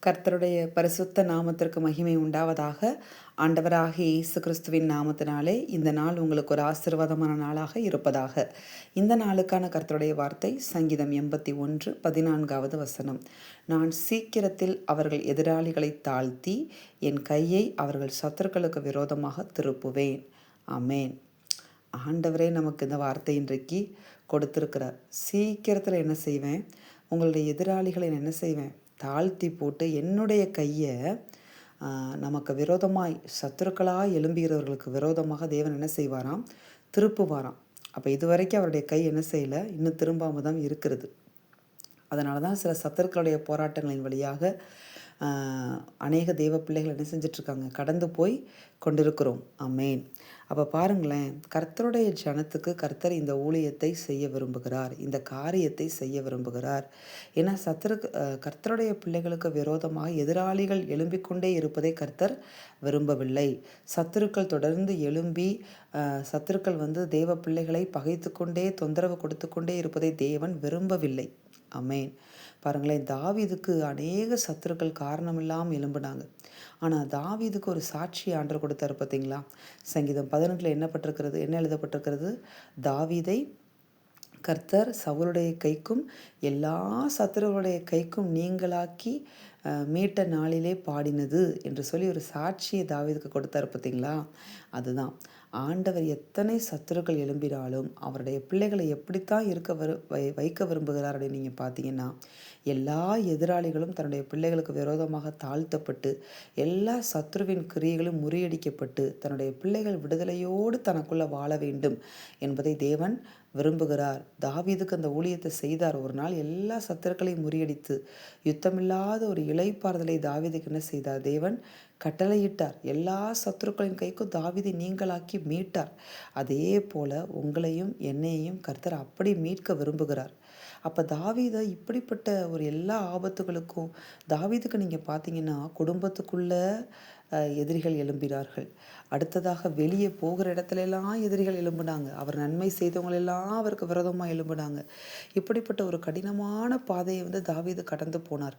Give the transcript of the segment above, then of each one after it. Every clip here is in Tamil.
கர்த்தருடைய பரிசுத்த நாமத்திற்கு மகிமை உண்டாவதாக. ஆண்டவராகிய இயேசு கிறிஸ்துவின் நாமத்தினாலே இந்த நாள் உங்களுக்கு ஒரு ஆசீர்வாதமான நாளாக இருப்பதாக. இந்த நாளுக்கான கர்த்தருடைய வார்த்தை சங்கீதம் 81:14 வசனம். நான் சீக்கிரத்தில் அவர்கள் எதிராளிகளை தாழ்த்தி என் கையை அவர்கள் சத்துருக்களுக்கு விரோதமாக திருப்புவேன். ஆமேன். ஆண்டவரே நமக்கு இந்த வார்த்தை இன்றைக்கு கொடுத்திருக்கிறார். சீக்கிரத்தில் என்ன செய்வேன்? உங்களுடைய எதிராளிகளை என்ன செய்வேன்? தாழ்த்தி போட்டு என்னுடைய கையை நமக்கு விரோதமாய் சத்துருக்களாக எழும்புகிறவர்களுக்கு விரோதமாக தேவன் என்ன செய்வாராம்? திருப்புவாராம். அப்போ இதுவரைக்கும் அவருடைய கை என்ன செய்யலை, இன்னும் திரும்பாமல் தான் இருக்கிறது. அதனால தான் சில சத்துருக்களுடைய போராட்டங்களின் வழியாக அநேக தெய்வ பிள்ளைகள் என்ன செஞ்சிட்ருக்காங்க, கடந்து போய் கொண்டிருக்கிறோம். ஆமேன். அப்போ பாருங்களேன், கர்த்தருடைய ஜனத்துக்கு கர்த்தர் இந்த ஊழியத்தை செய்ய விரும்புகிறார், இந்த காரியத்தை செய்ய விரும்புகிறார். ஏன்னா கர்த்தருடைய பிள்ளைகளுக்கு விரோதமாக எதிராளிகள் எழும்பிக்கொண்டே இருப்பதை கர்த்தர் விரும்பவில்லை. சத்துருக்கள் தொடர்ந்து எழும்பி சத்துருக்கள் தேவ பிள்ளைகளை பகைத்து கொண்டே தொந்தரவு கொடுத்து கொண்டே இருப்பதை தேவன் விரும்பவில்லை. ஆமேன். பாருங்களேன், தாவீதுக்கு அநேக சத்துருக்கள் காரணமில்லாமல் எழும்புனாங்க. ஆனால் தாவீதுக்கு ஒரு சாட்சி ஆண்டவர் கொடுத்தாரு பார்த்தீங்களா? சங்கீதம் 18 என்ன எழுதப்பட்டிருக்கிறது? தாவீதை கர்த்தர் சவுலுடைய கைக்கும் எல்லா சத்துருவுடைய கைக்கும் நீங்களாக்கி மீட்ட நாளிலே பாடினது என்று சொல்லி ஒரு சாட்சியை தாவீதுக்கு கொடுத்தாரு பார்த்தீங்களா? அதுதான் ஆண்டவர் எத்தனை சத்துருக்கள் எழும்பினாலும் அவருடைய பிள்ளைகளை எப்படித்தான் வைக்க விரும்புகிறார் அப்படின்னு நீங்கள் பார்த்தீங்கன்னா, எல்லா எதிராளிகளும் தன்னுடைய பிள்ளைகளுக்கு விரோதமாக தாழ்த்தப்பட்டு எல்லா சத்துருவின் கிரியைகளும் முறியடிக்கப்பட்டு தன்னுடைய பிள்ளைகள் விடுதலையோடு தனக்குள்ள வாழ வேண்டும் என்பதை தேவன் விரும்புகிறார். தாவீதுக்கு அந்த ஊழியத்தை செய்தார். ஒரு நாள் எல்லா சத்துருக்களையும் முறியடித்து யுத்தமில்லாத ஒரு இளைப்பாறுதலை தாவீதுக்கு என்ன செய்தார்? தேவன் கட்டளையிட்டார். எல்லா சத்துருக்களின் கைக்கும் தாவீதை நீங்களாக்கி மீட்டார். அதே போல உங்களையும் என்னையும் கர்த்தர் அப்படி மீட்க விரும்புகிறார். அப்போ தாவீதை இப்படிப்பட்ட ஒரு எல்லா ஆபத்துகளுக்கும் தாவீதுக்கு நீங்கள் பார்த்தீங்கன்னா, குடும்பத்துக்குள்ள எதிரிகள் எழும்பினார்கள். அடுத்ததாக வெளியே போகிற இடத்துலலாம் எதிரிகள் எழும்புனாங்க. அவர் நன்மை செய்தவங்களெல்லாம் அவருக்கு விரோதமாக எழும்புனாங்க. இப்படிப்பட்ட ஒரு கடினமான பாதையை தாவீது கடந்து போனார்.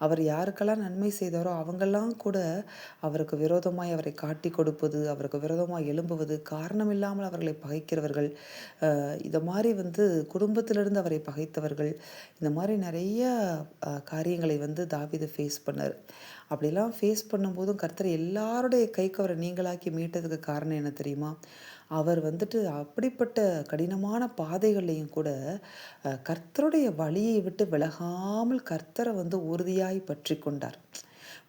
அவர் யாருக்கெல்லாம் நன்மை செய்தாரோ அவங்கெல்லாம் கூட அவருக்கு விரோதமாய் அவரை காட்டி கொடுப்பது, அவருக்கு விரோதமாக எழும்புவது, காரணமில்லாமல் அவர்களை பகைக்கிறவர்கள், இதை மாதிரி குடும்பத்திலிருந்து அவரை பகைத்தவர்கள், இந்த மாதிரி நிறைய காரியங்களை தாவீது ஃபேஸ் பண்ணார். அப்படிலாம் ஃபேஸ் பண்ணும்போதும் கர்த்தர் எல்லாருடைய கைக்கு அவரை நீங்களாக்கி மீட்டதுக்கு காரணம் என்ன தெரியுமா? அவர் அப்படிப்பட்ட கடினமான பாதைகள்லையும் கூட கர்த்தருடைய வழியை விட்டு விலகாமல் கர்த்தரை உறுதியாய் பற்றி கொண்டார்.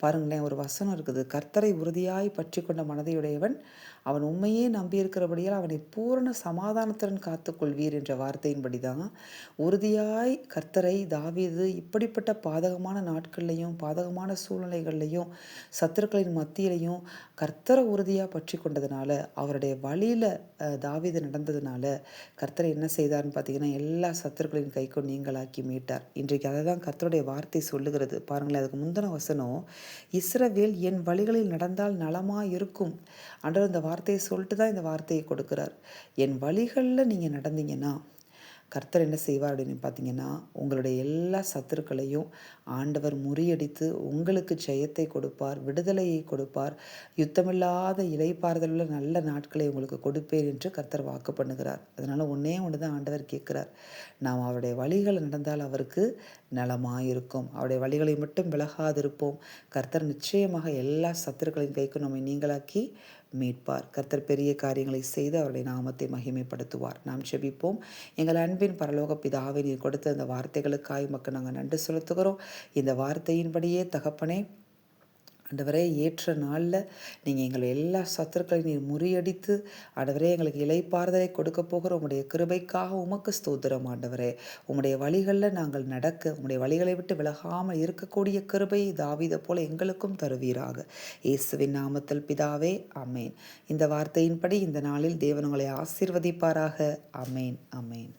பாருங்களேன், ஒரு வசனம் இருக்குது, கர்த்தரை உறுதியாய் பற்றி கொண்ட மனதையுடையவன் அவன் உண்மையே நம்பியிருக்கிறபடியால் அவனை பூரண சமாதானத்துடன் காத்துக்கொள்வீர் என்ற வார்த்தையின்படி தான் உறுதியாய் கர்த்தரை தாவீது இப்படிப்பட்ட பாதகமான நாட்கள்லையும் பாதகமான சூழ்நிலைகள்லையும் சத்துருக்களின் மத்தியிலையும் கர்த்தரை உறுதியாக பற்றி கொண்டதுனால, அவருடைய வழியில் தாவீது நடந்ததுனால கர்த்தரை என்ன செய்தார்னு பார்த்தீங்கன்னா, எல்லா சத்துருக்களின் கைக்கும் நீங்களாக்கி மீட்டார். இன்றைக்கு அதை தான் கர்த்தருடைய வார்த்தை சொல்லுகிறது. பாருங்களேன், அதுக்கு முந்தின வசனம், இஸ்ரவேல் என் வழிகளில் நடந்தால் நலமாக இருக்கும். ஆண்டவர் இந்த வார்த்தையை சொல்லிட்டு தான் இந்த வார்த்தையை கொடுக்குறார். என் வழிகளில் நீங்கள் நடந்தீங்கன்னா கர்த்தர் என்ன செய்வார் அப்படின்னு பார்த்தீங்கன்னா, உங்களுடைய எல்லா சத்துருக்களையும் ஆண்டவர் முறியடித்து உங்களுக்கு ஜெயத்தை கொடுப்பார், விடுதலையை கொடுப்பார், யுத்தமில்லாத இளைப்பாறுதலுள்ள நல்ல நாட்களை உங்களுக்கு கொடுப்பேன் என்று கர்த்தர் வாக்கு பண்ணுகிறார். அதனால் ஒன்றே ஒன்று தான் ஆண்டவர் கேட்குறார், நாம் அவருடைய வழிகளை நடந்தால் அவருக்கு நலமாயிருக்கும். அவருடைய வழிகளை மட்டும் விலகாதிருப்போம். கர்த்தர் நிச்சயமாக எல்லா சத்துருக்களின் கைக்கும் நம்மை நீங்களாக்கி மீட்பார். கர்த்தர் பெரிய காரியங்களை செய்து அவருடைய நாமத்தை மகிமைப்படுத்துவார். நாம் செபிப்போம். எங்கள் அன்பின் பரலோக பிதாவை நீர் கொடுத்த இந்த வார்த்தைகளுக்காய் மக்கள் நாங்கள் நன்றி செலுத்துகிறோம். இந்த வார்த்தையின்படியே தகப்பனே, ஆண்டவரே, ஏற்ற நாளில் நீங்கள் எங்களை எல்லா சத்துருக்களையும் நீர் முறியடித்து ஆண்டவரே எங்களுக்கு இளைப்பாறுதலை கொடுக்க போகிற உங்களுடைய கிருபைக்காக உமக்கு ஸ்தோத்திரம். ஆண்டவரே, உங்களுடைய வழிகளில் நாங்கள் நடக்க, உங்களுடைய வழிகளை விட்டு விலகாமல் இருக்கக்கூடிய கிருபையை தாவீதை போல எங்களுக்கும் தருவீராக. இயேசுவின் நாமத்தில் பிதாவே, ஆமேன். இந்த வார்த்தையின்படி இந்த நாளில் தேவன் உங்களை ஆசீர்வதிப்பாராக. ஆமேன், ஆமேன்.